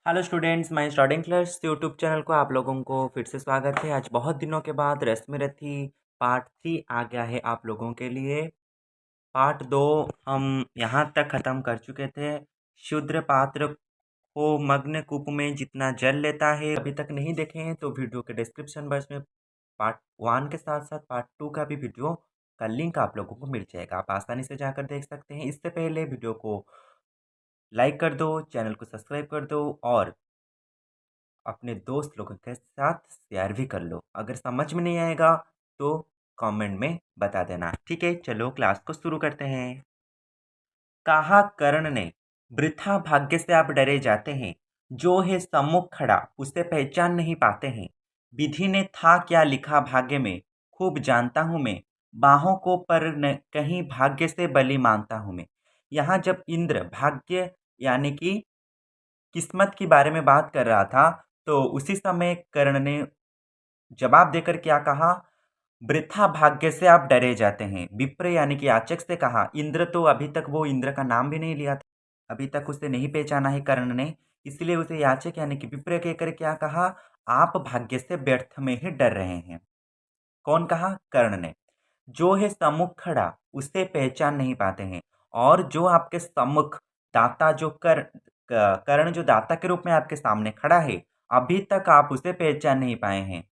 Hello students, मैं starting class YouTube channel को आप लोगों को फिर से स्वागत है। आज बहुत दिनों के बाद रस्म रथी पार्ट 3 आ गया है आप लोगों के लिए। पार्ट 2 हम यहाँ तक ख़त्म कर चुके थे। शूद्र पात्र को मग्न कूप में जितना जल लेता है, अभी तक नहीं देखे हैं तो वीडियो के डिस्क्रिप्शन बॉक्स में पार्ट 1 के साथ साथ पार्ट 2 का भी वीडियो का लिंक आप लोगों को मिल जाएगा। आप आसानी से जाकर देख सकते हैं। इससे पहले वीडियो को लाइक कर दो, चैनल को सब्सक्राइब कर दो और अपने दोस्त लोगों के साथ शेयर भी कर लो। अगर समझ में नहीं आएगा तो कमेंट में बता देना। ठीक है, चलो क्लास को शुरू करते हैं। कहा कर्ण ने, वृथा भाग्य से आप डरे जाते हैं। जो है सम्मुख खड़ा उसे पहचान नहीं पाते हैं। विधि ने था क्या लिखा भाग्य में, खूब जानता हूँ मैं। बाहों को पर न कहीं भाग्य से बलि मानता हूँ मैं। यहाँ जब इंद्र भाग्य यानी कि किस्मत के बारे में बात कर रहा था, तो उसी समय कर्ण ने जवाब देकर क्या कहा, वृथा भाग्य से आप डरे जाते हैं। विप्र यानी कि याचक से कहा। इंद्र तो अभी तक वो इंद्र का नाम भी नहीं लिया था, अभी तक उसे नहीं पहचाना है कर्ण ने, इसलिए उसे याचक यानी कि विप्र कहकर क्या कहा, आप भाग्य से व्यर्थ में ही डर रहे हैं। कौन कहा? कर्ण ने। जो है सम्मुख खड़ा उसे पहचान नहीं पाते हैं। और जो आपके सम्मुख दाता जो कर्ण जो दाता के रूप में आपके सामने खड़ा है, अभी तक आप उसे पहचान नहीं पाए हैं।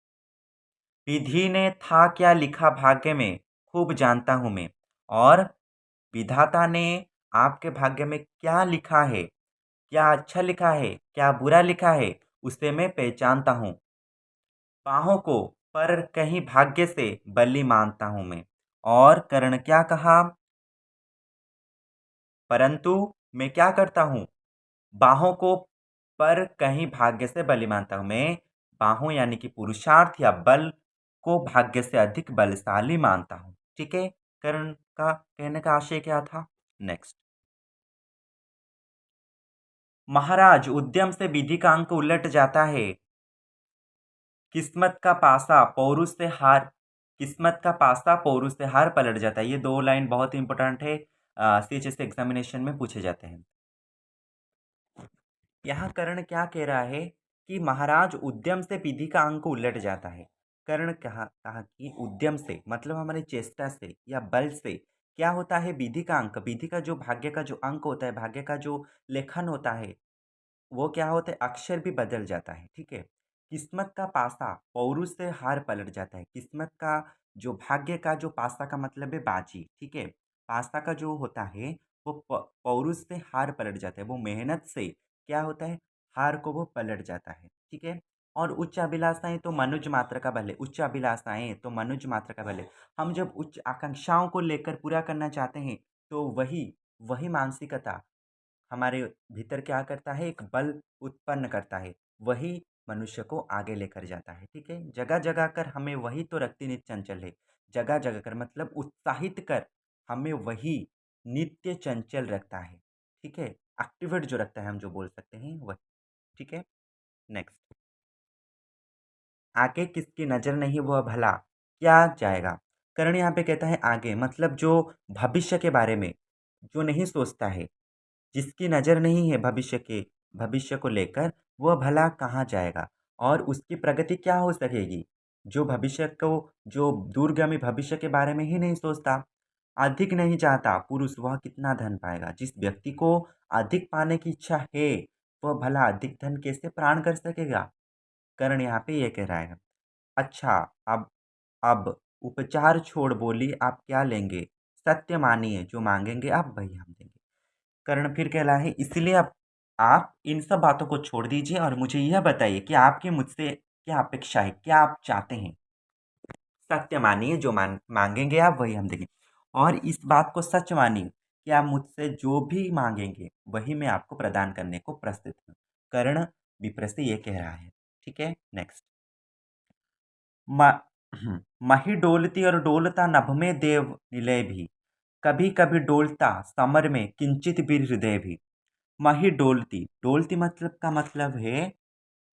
विधि ने था क्या लिखा भाग्य में, खूब जानता हूं मैं। और विधाता ने आपके भाग्य में क्या लिखा है, क्या अच्छा लिखा है, क्या बुरा लिखा है, उसे मैं पहचानता हूँ। बाहों को पर कहीं भाग्य से बलि मानता हूं मैं। और कर्ण क्या कहा, परंतु मैं क्या करता हूँ, बाहों को पर कहीं भाग्य से बलि मानता हूं मैं। बाहों यानी कि पुरुषार्थ या बल को भाग्य से अधिक बलशाली मानता हूं। ठीक है, कर्ण का कहने का आशय क्या था। नेक्स्ट, महाराज उद्यम से विधि का अंक उलट जाता है। किस्मत का पासा पौरुष से हार किस्मत का पासा पौरुष से हार पलट जाता है। ये दो लाइन बहुत इंपॉर्टेंट है, CHS एग्जामिनेशन में पूछे जाते हैं। यहाँ कर्ण क्या कह रहा है कि महाराज उद्यम से विधि का अंक उलट जाता है। कर्ण कहा कि उद्यम से मतलब हमारी चेष्टा से या बल से क्या होता है, विधि का अंक, विधि का जो भाग्य का जो अंक होता है, भाग्य का जो लेखन होता है, वो क्या होता है, अक्षर भी बदल जाता है। ठीक है, किस्मत का पासा पौरुष से हार पलट जाता है। किस्मत का जो भाग्य का जो पासा का मतलब है बाजी। ठीक है, पासा का जो होता है वो पौरुष से हार पलट जाता है, वो मेहनत से क्या होता है, हार को वो पलट जाता है। ठीक है, और उच्च अभिलाषाएं तो मनुज मात्र का भले, उच्च अभिलाषाएं तो मनुज मात्र का भले। हम जब उच्च आकांक्षाओं को लेकर पूरा करना चाहते हैं, तो वही वही मानसिकता हमारे भीतर क्या करता है, एक बल उत्पन्न करता है, वही मनुष्य को आगे लेकर जाता है। ठीक है, जगह जगह कर हमें वही तो रक्ति नित्य चंचल है। जगह जगह कर मतलब उत्साहित कर हमें वही नित्य चंचल रखता है। ठीक है, एक्टिवेट जो रखता है, हम जो बोल सकते हैं वही। ठीक है, नेक्स्ट, आगे किसकी नजर नहीं वह भला क्या जाएगा। कर्ण यहाँ पे कहता है आगे मतलब जो भविष्य के बारे में जो नहीं सोचता है, जिसकी नज़र नहीं है भविष्य को लेकर, वह भला कहाँ जाएगा और उसकी प्रगति क्या हो सकेगी। जो भविष्य को जो दूरगामी भविष्य के बारे में ही नहीं सोचता, अधिक नहीं चाहता पुरुष, वह कितना धन पाएगा। जिस व्यक्ति को अधिक पाने की इच्छा है, वह भला अधिक धन कैसे प्राण कर सकेगा। कर्ण यहाँ पे ये कह रहा है। अच्छा, अब उपचार छोड़ बोली आप क्या लेंगे, सत्य मानिए जो मांगेंगे आप वही हम देंगे। कर्ण फिर कहला है, इसलिए अब आप इन सब बातों को छोड़ दीजिए और मुझे यह बताइए कि आपकी मुझसे क्या अपेक्षा है, क्या आप चाहते हैं। सत्य मानिए जो मांगेंगे आप वही हम देंगे। और इस बात को सच मानिए कि आप मुझसे जो भी मांगेंगे वही मैं आपको प्रदान करने को प्रस्तुत हूँ। कर्ण विप्र से ये कह रहा है। ठीक है, नेक्स्ट, मही डोलती और डोलता नभ में देव निलय भी, कभी कभी डोलता समर में किंचित भी हृदय भी। मही डोलती, डोलती मतलब का मतलब है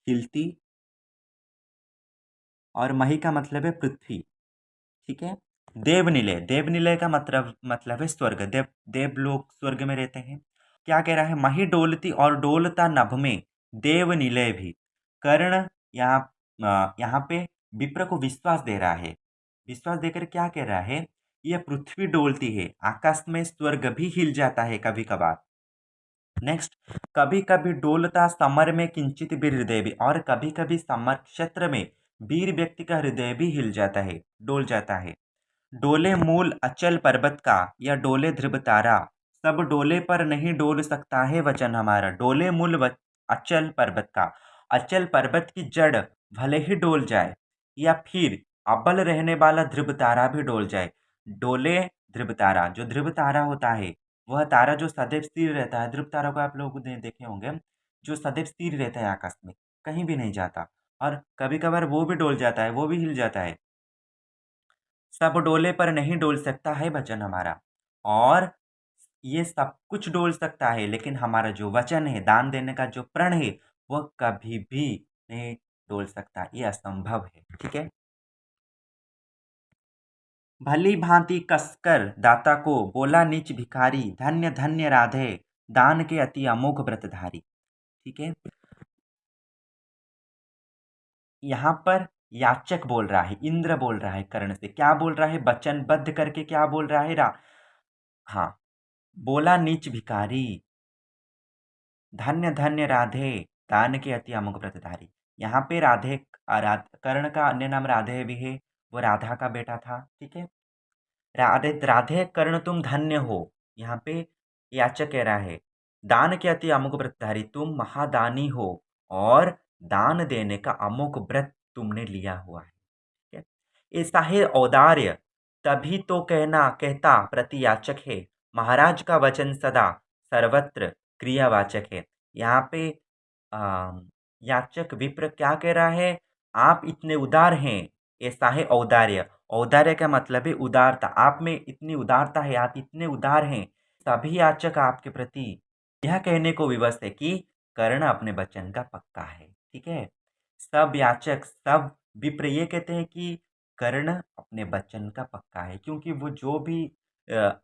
हिलती, और मही का मतलब है पृथ्वी। ठीक है, देवनिलय, देवनिलय का मतलब है स्वर्ग, देव लोग स्वर्ग में रहते हैं। क्या कह रहा है, मही डोलती और डोलता नभ में देव निलय भी। कर्ण यहाँ पे विप्र को विश्वास दे रहा है। विश्वास देकर क्या कह रहा है? यह पृथ्वी डोलती है, आकाश में स्वर्ग भी हिल जाता है कभी कभार। नेक्स्ट, कभी कभी डोलता समर में किंचित भी हृदय भी, और कभी कभी समर क्षेत्र में वीर व्यक्ति का हृदय भी हिल जाता है, डोल जाता है। डोले मूल अचल पर्वत का, या डोले ध्रुव तारा, सब डोले पर नहीं डोल सकता है वचन हमारा। डोले मूल अचल पर्वत का, अचल पर्वत की जड़ भले ही डोल जाए, या फिर अबल रहने वाला ध्रुव तारा भी डोल जाए। डोले ध्रुव तारा, जो ध्रुव तारा होता है वह तारा जो सदैव स्थिर रहता है। ध्रुव तारा को आप लोग देखे होंगे, जो सदैव स्थिर रहता है आकाश में, कहीं भी नहीं जाता, और कभी कभार वो भी डोल जाता है, वो भी हिल जाता है। सब डोले पर नहीं डोल सकता है वचन हमारा। और ये सब कुछ डोल सकता है, लेकिन हमारा जो वचन है, दान देने का जो प्रण है, वह कभी भी नहीं डोल सकता, ये असंभव है। ठीक है। भली भांति कसकर दाता को बोला नीच भिखारी, धन्य धन्य राधे दान के अति अमोघ व्रतधारी। ठीक है। यहाँ पर याचक बोल रहा है, इंद्र बोल रहा है कर्ण से। क्या बोल रहा है? वचनबद्ध करके क्या बोल रहा है? हाँ, बोला नीच भिखारी, धन्य धन्य राधे दान के अति अमोघ व्रतधारी। यहाँ पे कर्ण का अन्य नाम राधे भी है, वो राधा का बेटा था। ठीक है। राधे राधे कर्ण तुम धन्य हो। यहाँ पे याचक कह रहा है, दान के अति अमोघ व्रतधारी, तुम महादानी हो, और दान देने का अमोघ व्रत तुमने लिया हुआ है। ठीक है। ऐसा है औदार्य, तभी तो कहता प्रति याचक है, महाराज का वचन सदा सर्वत्र क्रियावाचक है। यहाँ पे याचक विप्र क्या कह रहा है? आप इतने उदार हैं, ऐसा है औदार्य। औदार्य का मतलब है उदारता। आप में इतनी उदारता है, आप इतने उदार हैं, सभी याचक आपके प्रति यह कहने को विवश है कि कर्ण अपने वचन का पक्का है। ठीक है। सब याचक, सब विप्र ये कहते हैं कि कर्ण अपने वचन का पक्का है, क्योंकि वो जो भी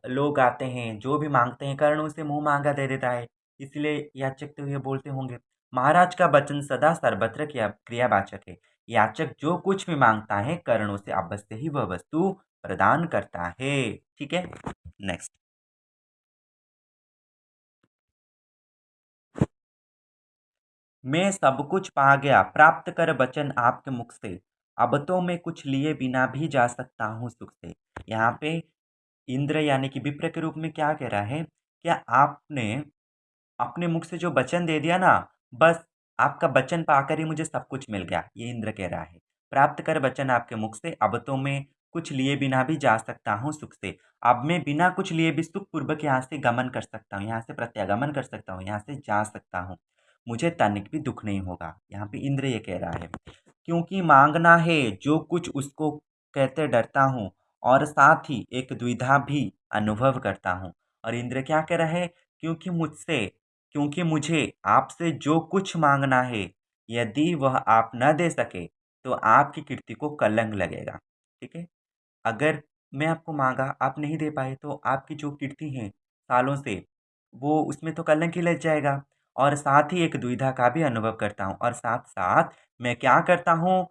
लोग आते हैं, जो भी मांगते हैं, कर्ण उसे मुंह मांगा दे देता है। इसलिए याचक तो ये बोलते होंगे, महाराज का वचन सदा सर्वत्र क्रियावाचक है। याचक जो कुछ भी मांगता है, कर्ण उसे अवश्य ही वह वस्तु प्रदान करता है। ठीक है। नेक्स्ट, मैं सब कुछ पा गया प्राप्त कर वचन आपके मुख से, अब तो मैं कुछ लिए बिना भी जा सकता हूँ सुख से। यहाँ पे इंद्र यानी कि विप्र के रूप में क्या कह रहा है? क्या आपने अपने मुख से जो वचन दे दिया ना, बस आपका वचन पाकर ही मुझे सब कुछ मिल गया, ये इंद्र कह रहा है। प्राप्त कर वचन आपके मुख से, अब तो मैं कुछ लिए बिना भी जा सकता हूँ सुख से। अब मैं बिना कुछ लिए भी सुख पूर्वक यहाँ से गमन कर सकता हूँ, यहाँ से प्रत्यागमन कर सकता हूँ, यहाँ से जा सकता हूँ। मुझे तनिक भी दुख नहीं होगा। यहाँ पे इंद्र ये कह रहा है, क्योंकि मांगना है जो कुछ उसको कहते डरता हूँ, और साथ ही एक द्विधा भी अनुभव करता हूँ। और इंद्र क्या कह रहा है? क्योंकि मुझे आपसे जो कुछ मांगना है, यदि वह आप न दे सके तो आपकी कीर्ति को कलंक लगेगा। ठीक है। अगर मैं आपको मांगा, आप नहीं दे पाए, तो आपकी जो कीर्ति है सालों से, वो उसमें तो कलंक ही लग जाएगा। और साथ ही एक दुविधा का भी अनुभव करता हूँ, और साथ साथ मैं क्या करता हूँ,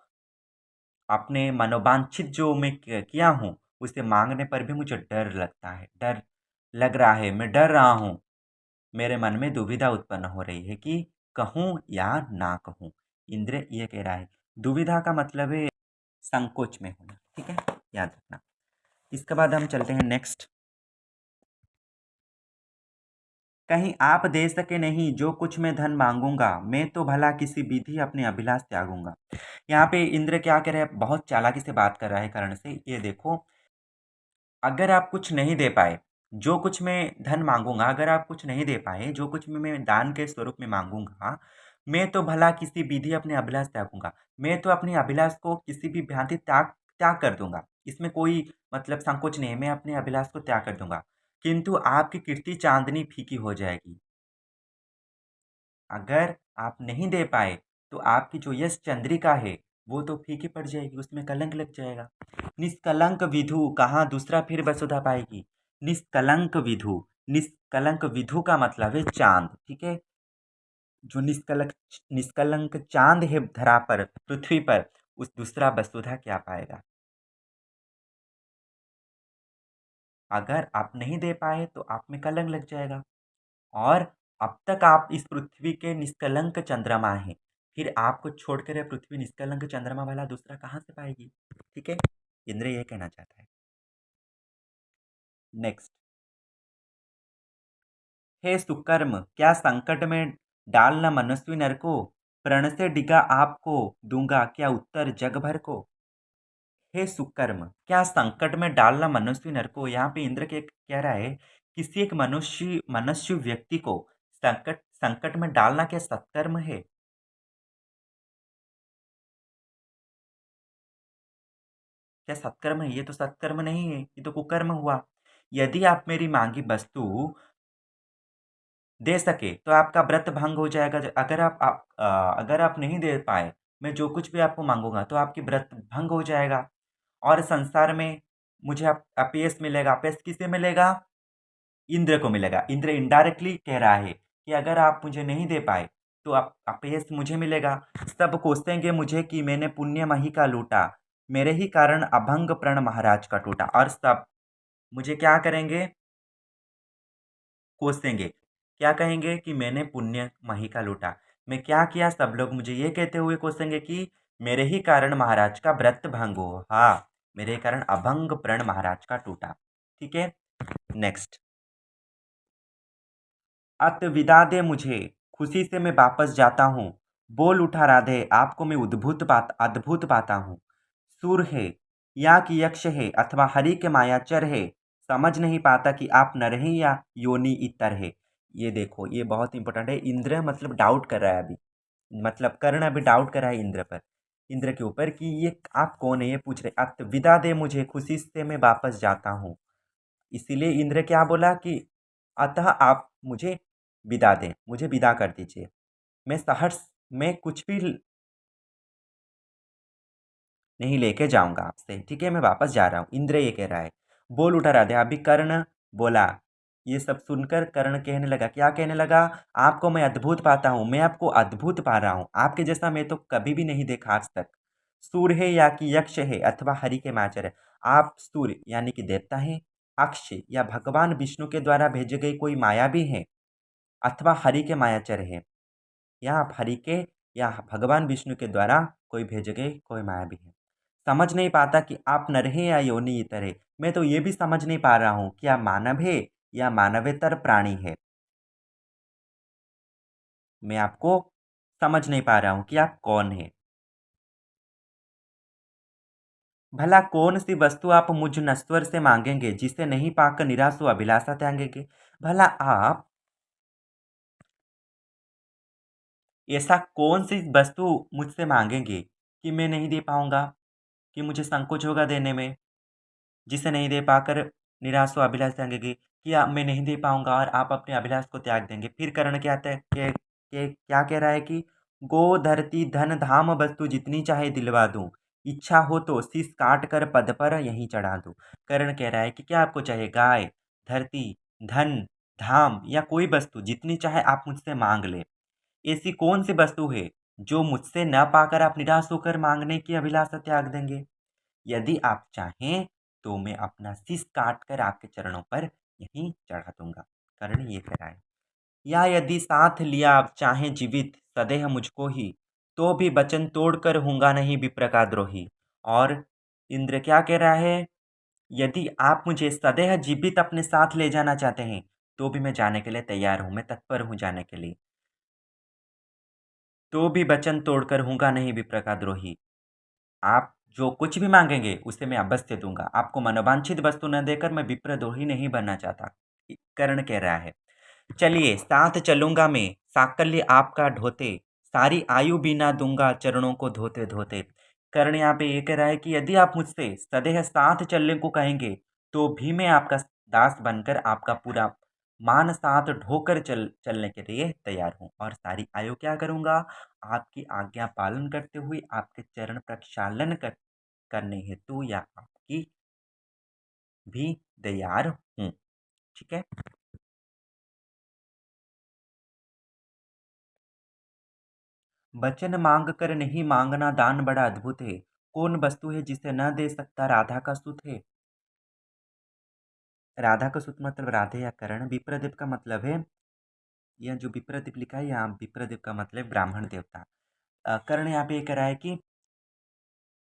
अपने मनोवांछित जो मैं किया हूँ, उसे मांगने पर भी मुझे डर लगता है, डर लग रहा है, मैं डर रहा हूँ। मेरे मन में दुविधा उत्पन्न हो रही है कि कहूँ या ना कहूँ। इंद्र ये कह रहा है। दुविधा का मतलब है संकोच में होना। ठीक है, याद रखना। इसके बाद हम चलते हैं नेक्स्ट। कहीं आप दे सके नहीं जो कुछ मैं धन मांगूंगा, मैं तो भला किसी विधि अपने अभिलाष त्यागूंगा। यहाँ पे इंद्र क्या कह रहे हैं? बहुत चालाकी से बात कर रहा है कर्ण से। ये देखो, अगर आप कुछ नहीं दे पाए, जो कुछ मैं धन मांगूंगा, अगर आप कुछ नहीं दे पाए, जो कुछ मैं दान के स्वरूप में मांगूंगा, मैं तो भला किसी विधि अपने अभिलाष त्यागूंगा। मैं तो अपनी अभिलाष को किसी भी भांति त्याग त्याग कर दूंगा। इसमें कोई मतलब संकोच नहीं है, मैं अपने अभिलाष को त्याग कर दूंगा। किंतु आपकी कीर्ति चांदनी फीकी हो जाएगी। अगर आप नहीं दे पाए, तो आपकी जो यश चंद्रिका है, वो तो फीकी पड़ जाएगी, उसमें कलंक लग जाएगा। निष्कलंक विधु, कहाँ दूसरा फिर वसुधा पाएगी। निष्कलंक विधु, निष्कलंक विधु का मतलब है चांद। ठीक है। जो निष्कलंक चांद है धरा पर, पृथ्वी पर, उस दूसरा वसुधा क्या पाएगा? अगर आप नहीं दे पाए तो आप में कलंक लग जाएगा। और अब तक आप इस पृथ्वी के निष्कलंक चंद्रमा हैं, फिर आपको छोड़कर यह पृथ्वी निष्कलंक चंद्रमा वाला दूसरा कहाँ से पाएगी? ठीक है, इंद्र ये कहना चाहता है। नेक्स्ट, हे सुकर्म, क्या संकट में डालना मनस्वी नर को, प्रण से डिगा आपको दूंगा क्या उत्तर जग भर को। हे सुकर्म, क्या संकट में डालना मनस्वी नर को, यहाँ पे इंद्र के कह रहा है किसी एक मनुष्य मनुष्य व्यक्ति को संकट संकट में डालना क्या सत्कर्म है? क्या सत्कर्म है? ये तो सत्कर्म नहीं है, ये तो कुकर्म हुआ। यदि आप मेरी मांगी वस्तु दे सके तो आपका व्रत भंग हो जाएगा। अगर आप नहीं दे पाए, मैं जो कुछ भी आपको मांगूंगा तो आपकी व्रत भंग हो जाएगा और संसार में मुझे अपयश मिलेगा। अपयश किसे मिलेगा? इंद्र को मिलेगा। इंद्र इनडायरेक्टली कह रहा है कि अगर आप मुझे नहीं दे पाए तो आप अपयश मुझे मिलेगा। सब कोसेंगे मुझे कि मैंने पुण्य मही का लूटा, मेरे ही कारण अभंग प्रण महाराज का टूटा। और सब मुझे क्या करेंगे? कोसेंगे। क्या कहेंगे? कि मैंने पुण्य मही का लूटा। मैं क्या किया? सब लोग मुझे ये कहते हुए कोसेंगे कि मेरे ही कारण महाराज का व्रत भंग हो। हाँ, मेरे कारण अभंग प्रण महाराज का टूटा। ठीक है, नेक्स्ट। अत विदा दे मुझे, खुशी से मैं वापस जाता हूँ। बोल उठा राधे, आपको मैं अद्भुत पाता हूँ। सुर है या कि यक्ष है अथवा हरि के मायाचर है, समझ नहीं पाता कि आप नर हैं या योनि इतर है। ये देखो, ये बहुत इंपॉर्टेंट है। इंद्र मतलब डाउट कर रहा है अभी, मतलब कर्ण अभी डाउट कर रहा है इंद्र पर, इंद्र के ऊपर कि ये आप कौन है, ये पूछ रहे। अत विदा दे मुझे, खुशी से मैं वापस जाता हूँ। इसीलिए इंद्र क्या बोला कि अतः आप मुझे विदा दें, मुझे विदा कर दीजिए। मैं सहर्ष में कुछ भी नहीं लेके जाऊंगा आपसे। ठीक है, मैं वापस जा रहा हूँ, इंद्र ये कह रहा है। बोल उठा राधे। अभी कर्ण बोला। ये सब सुनकर कर्ण कहने लगा, क्या कहने लगा? आपको मैं अद्भुत पाता हूँ, मैं आपको अद्भुत पा रहा हूँ, आपके जैसा मैं तो कभी भी नहीं देखा आज तक। सूर्य है या कि यक्ष है अथवा हरि के माचर है। आप सूर्य यानी कि देवता हैं, अक्ष या भगवान विष्णु के द्वारा भेजे गए कोई माया भी हैं, अथवा हरि के मायाचर है, या आप हरि के या भगवान विष्णु के द्वारा कोई भेजे गए कोई माया भी है। समझ नहीं पाता कि आप नर हैं या योनि इतर है। मैं तो ये भी समझ नहीं पा रहा हूँ कि आप मानव है या मानवेतर प्राणी है। मैं आपको समझ नहीं पा रहा हूँ कि आप कौन है। भला कौन सी वस्तु आप मुझ नश्वर से मांगेंगे, जिसे नहीं पाकर निराश हो अभिलाषा त्यागेंगे? भला आप ऐसा कौन सी वस्तु मुझसे मांगेंगे कि मैं नहीं दे पाऊंगा, कि मुझे संकोच होगा देने में, जिसे नहीं दे पाकर निराश हो अभिलाष त्यागेंगे, कि मैं नहीं दे पाऊंगा और आप अपने अभिलाष को त्याग देंगे। फिर कर्ण क्या क्या कह रहा है कि गो धरती धन धाम वस्तु जितनी चाहे दिलवा दूं, इच्छा हो तो शीश काट कर पद पर यहीं चढ़ा दूं। कर्ण कह रहा है कि क्या आपको चाहिए? गाय, धरती, धन, धाम या कोई वस्तु जितनी चाहे आप मुझसे मांग ले। ऐसी कौन सी वस्तु है जो मुझसे न पाकर आप निराश होकर मांगने की अभिलाषा त्याग देंगे? यदि आप चाहें तो मैं अपना शीश काट कर आपके चरणों पर यहीं चढ़ा दूंगा। कर्ण ये कह रहा है। या यदि साथ लिया आप चाहें जीवित सदेह मुझको ही, तो भी वचन तोड़कर हूँगा नहीं विप्र का द्रोही। और इंद्र क्या कह रहा है? यदि आप मुझे सदेह जीवित अपने साथ ले जाना चाहते हैं तो भी मैं जाने के लिए तैयार हूँ, मैं तत्पर हूँ जाने के लिए। तो भी वचन तोड़कर हूँगा नहीं विप्र का द्रोही। आप जो कुछ भी मांगेंगे उसे मैं अवश्य दूंगा। आपको मनोवांछित वस्तु न देकर मैं विप्रद्रोही नहीं बनना चाहता। कर्ण कह रहा है। चलिए साथ चलूंगा मैं, साकल्य आपका ढोते, सारी आयु बीना दूंगा चरणों को धोते धोते। कर्ण यहाँ पे ये कह रहा है कि यदि आप मुझसे सदैह साथ चलने को कहेंगे तो भी मैं आपका दास बनकर आपका पूरा मान साथ ढोकर चलने के लिए तैयार हूँ, और सारी आयु क्या करूँगा? आपकी आज्ञा पालन करते हुए आपके चरण प्रक्षालन करने हेतु या आपकी भी तैयार हूँ। ठीक है। वचन मांग कर नहीं मांगना दान बड़ा अद्भुत है। कौन वस्तु है जिसे न दे सकता राधा का सुत है। राधा का सुत मतलब राधे या कर्ण। विप्रदेव का मतलब है, यह जो विप्रदेव लिखा है यहाँ विप्रदेव का मतलब ब्राह्मण देवता। कर्ण यहाँ पे ये कह रहा है कि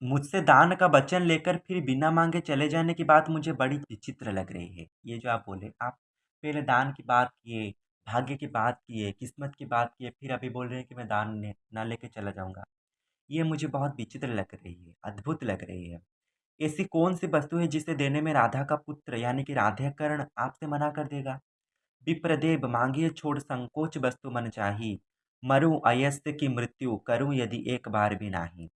मुझसे दान का वचन लेकर फिर बिना मांगे चले जाने की बात मुझे बड़ी विचित्र लग रही है। ये जो आप बोले, आप पहले दान की बात किए, भाग्य की बात किए, किस्मत की बात किए, फिर अभी बोल रहे हैं कि मैं दान ना लेके चला जाऊंगा। ये मुझे बहुत विचित्र लग रही है, अद्भुत लग रही है। ऐसी कौन सी वस्तु है जिसे देने में राधा का पुत्र यानी कि राधेकर्ण आपसे मना कर देगा। विप्रदेव मांगिए छोड़ संकोच वस्तु मन चाही, मरूं अयस्य की मृत्यु करूं यदि एक बार भी नाही।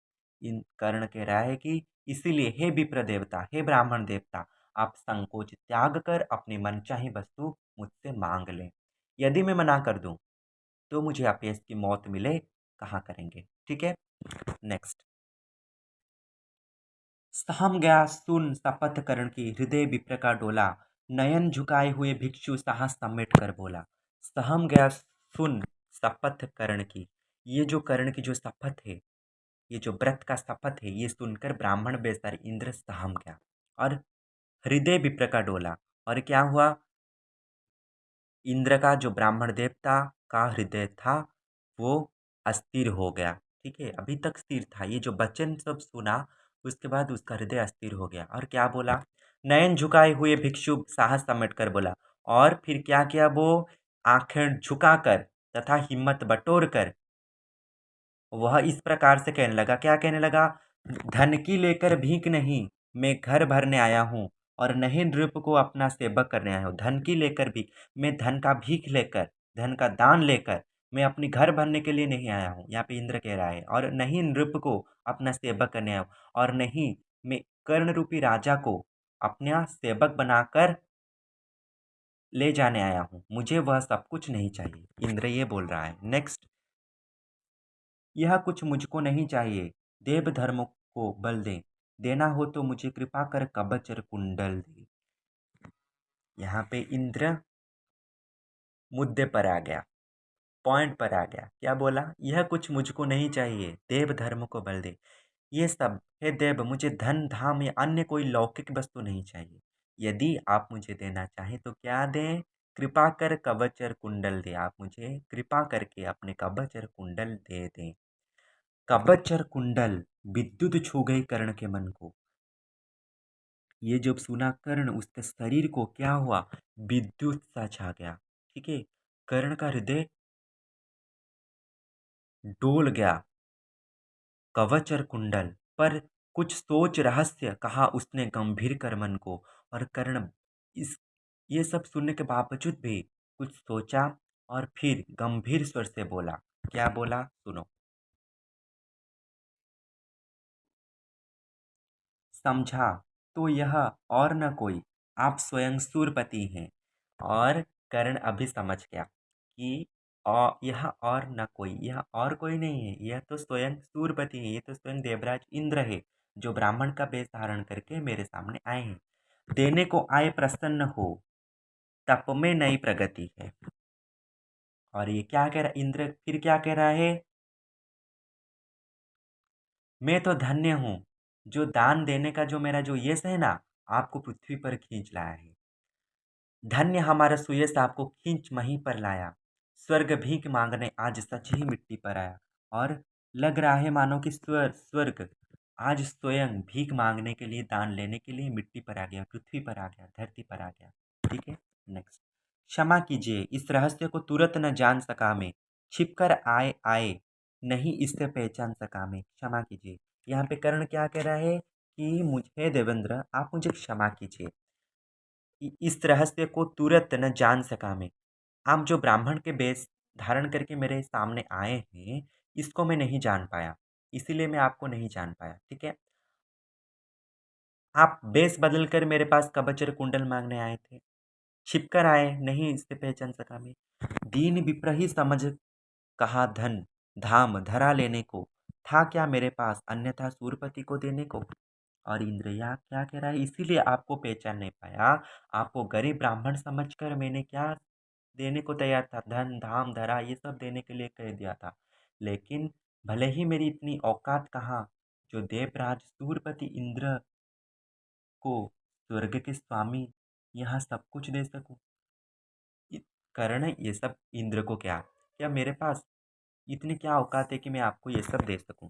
इन कर्ण कह रहा है कि इसीलिए हे विप्र देवता, हे ब्राह्मण देवता, आप संकोच त्याग कर अपनी मनचाही वस्तु मुझसे मांग लें। यदि मैं मना कर दूं तो मुझे अपयश की मौत मिले, कहाँ करेंगे। ठीक है, नेक्स्ट। सहम गया सुन शपथ कर्ण की, हृदय विप्र का डोला, नयन झुकाए हुए भिक्षु साहस समेट कर बोला। सहम गया सुन शपथ कर्ण की, ये जो कर्ण की जो शपथ है, ये जो व्रत का शपथ है, ये सुनकर ब्राह्मण बेसर इंद्र सहम गया और हृदय विप्र का डोला। और क्या हुआ, इंद्र का जो ब्राह्मण देवता का हृदय था वो अस्थिर हो गया। ठीक है, अभी तक स्थिर था, ये जो वचन सब सुना उसके बाद उसका हृदय अस्थिर हो गया। और क्या बोला, नयन झुकाए हुए भिक्षु साहस समेट कर बोला। और फिर क्या किया, वो आंखें झुकाकर तथा हिम्मत बटोर कर वह इस प्रकार से कहने लगा। क्या कहने लगा, धन की लेकर भीख नहीं, मैं घर भरने आया हूँ और नहीं नृप को अपना सेवक करने आया हूँ। धन की लेकर भीख, मैं धन का भीख लेकर, धन का दान लेकर मैं अपनी घर भरने के लिए नहीं आया हूँ, यहाँ पे इंद्र कह रहा है। और नहीं नृप को अपना सेवक करने आया हूँ, और नहीं मैं कर्ण रूपी राजा को अपना सेवक बनाकर ले जाने आया हूँ। मुझे वह सब कुछ नहीं चाहिए, इंद्र ये बोल रहा है। नेक्स्ट, यह कुछ मुझको नहीं चाहिए, देव धर्म को बल दे, देना हो तो मुझे कृपा कर कवच और कुंडल दे। यहाँ पे इंद्र मुद्दे पर आ गया, पॉइंट पर आ गया। क्या बोला, यह कुछ मुझको नहीं चाहिए, देव धर्म को बल दे। ये सब, हे देव, मुझे धन धाम या अन्य कोई लौकिक वस्तु नहीं चाहिए। यदि आप मुझे देना चाहें तो क्या दें, कृपा कर कवच और कुंडल दे। आप मुझे कृपा करके अपने कवच और कुंडल दे दें। कवच और कुंडल, विद्युत छू गई कर्ण के मन को। ये जब सुना कर्ण, उसके शरीर को क्या हुआ, विद्युत सा छा गया। ठीक है, कर्ण का हृदय डोल गया। कवच और कुंडल पर कुछ सोच रहस्य कहा उसने गंभीर कर मन को। और कर्ण इस ये सब सुनने के बावजूद भी कुछ सोचा और फिर गंभीर स्वर से बोला। क्या बोला, सुनो। समझा तो यह और न कोई, आप स्वयं सूरपति हैं। और कर्ण अभी समझ गया कि यह और न कोई, यह और कोई नहीं है, यह तो स्वयं सूरपति है, ये तो स्वयं देवराज इंद्र है, जो ब्राह्मण का वेश धारण करके मेरे सामने आए हैं। देने को आए प्रसन्न हो, तप में नई प्रगति है। और ये क्या कह रहा, इंद्र फिर क्या कह रहा है, मैं तो धन्य हूँ, जो दान देने का जो मेरा जो यश है ना, आपको पृथ्वी पर खींच लाया है। धन्य हमारा सुयश आपको खींच वहीं पर लाया। स्वर्ग भीख मांगने आज सच ही मिट्टी पर आया। और लग रहा है मानो कि स्वर्ग आज स्वयं भीख मांगने के लिए, दान लेने के लिए मिट्टी पर आ गया, पृथ्वी पर आ गया, धरती पर आ गया। ठीक है, नेक्स्ट। क्षमा कीजिए, इस रहस्य को तुरंत न जान सका मैं, छिप कर आए आए नहीं इससे पहचान सका मैं। क्षमा कीजिए, यहाँ पे कर्ण क्या कह रहा है कि मुझे देवेंद्र, आप मुझे क्षमा कीजिए, इस रहस्य को तुरंत न जान सका मैं। आप जो ब्राह्मण के वेश धारण करके मेरे सामने आए हैं, इसको मैं नहीं जान पाया, इसीलिए मैं आपको नहीं जान पाया। ठीक है, आप वेश बदल कर मेरे पास कवच और कुंडल मांगने आए थे, छिपकर आए नहीं इससे पहचान सका मैं। दीन विप्र ही समझ कहा, धन धाम धरा लेने को था क्या मेरे पास, अन्यथा सूरपति को देने को। और इंद्र या क्या कह रहा है, इसीलिए आपको पहचान नहीं पाया। आपको गरीब ब्राह्मण समझकर मैंने क्या देने को तैयार था, धन धाम धरा ये सब देने के लिए कह दिया था, लेकिन भले ही मेरी इतनी औकात कहाँ, जो देवराज सूरपति इंद्र को स्वर्ग के स्वामी यहाँ सब कुछ दे सकूं। इ- करण ये सब इंद्र को क्या, क्या मेरे पास इतनी क्या औकात है कि मैं आपको ये सब दे सकूं।